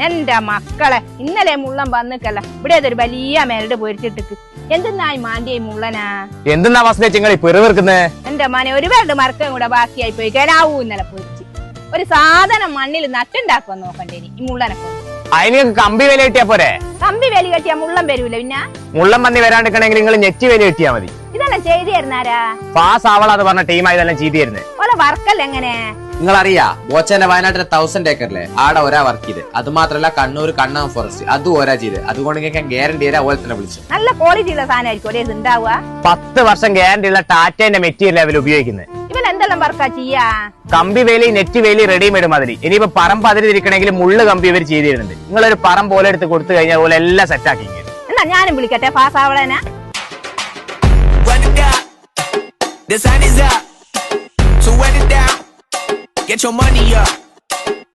എന്റെ മക്കളെ ഇന്നലെ മുള്ളൻ വന്നിക്കല്ല ഇവിടെ ഒരു വലിയ മെരട് പൊരിച്ചിട്ട് എന്തെന്നായി മാന്റെ മുള്ളനാ എന്തെന്നാ വസ്തുങ്ങൾ പെറുവെറുക്കുന്നേ എന്റെ മോനെ ഒരു പേരുടെ മറക്കം കൂടെ ബാക്കിയായി പോയി കേടാവൂ ഇന്നലെ പൊരിച്ച് ഒരു സാധനം മണ്ണിൽ നട്ടുണ്ടാക്കുവാൻ നോക്കണ്ടേനി ഈ മുള്ളനെ അതിന് കമ്പി വില കിട്ടിയാ പോരെ കമ്പി വേലി കെട്ടിയാ മുള്ളം വരൂല പിന്നെ മുള്ളം പന്നി വരാണ്ടിരിക്കണമെങ്കിൽ നിങ്ങൾ നെറ്റ് വില കിട്ടിയാ മതി ഇതെല്ലാം ചെയ്തു തരുന്നാരാ പാസ് ആവളാന്ന് പറഞ്ഞ ടീമായി ഇതെല്ലാം ചെയ്തു തരുന്നത് ഓലെ വർക്കല്ല എങ്ങനെ നിങ്ങൾ അറിയാ ബോച്ചന്റെ വയനാട്ടിലെ 1000 ഏക്കറിലെ ആടെ ഒരാ വർക്ക് ചെയ്ത് അത് മാത്രല്ല കണ്ണൂർ കണ്ണാം ഫോറസ്റ്റ് അതും ഒരാ ചെയ്ത് അതുകൊണ്ട് ഞാൻ ഗ്യാരണ്ടി തരാ അതുപോലെ തന്നെ വിളിച്ചു നല്ല ക്വാളിറ്റി ഉള്ള സാധനമായിരിക്കും ഒരേ ഉണ്ടാവുക 10 വർഷം ഗ്യാരണ്ടി ഉള്ള ടാറ്റന്റെ മെറ്റീരിയൽ അവർ ഉപയോഗിക്കുന്നത് ഇവൻ എന്തെല്ലാം വർക്കാ ചെയ്യാ കമ്പി വേലി നെറ്റ് വേലി റെഡിമെയ്ഡ് മാതിരി ഇനിയിപ്പോ പറമ്പ് അതിരിക്കണമെങ്കിൽ മുള്ളു കമ്പി ഇവർ ചെയ്തു തരുന്നുണ്ട് നിങ്ങളൊരു പറമ്പ് പോലെ എടുത്ത് കൊടുത്തു കഴിഞ്ഞാൽ പോലെ എല്ലാം സെറ്റ് ആക്കി എന്നാ ഞാനും വിളിക്കട്ടെ pass ആവളേനാ The sun is up, so run it down, get your money up.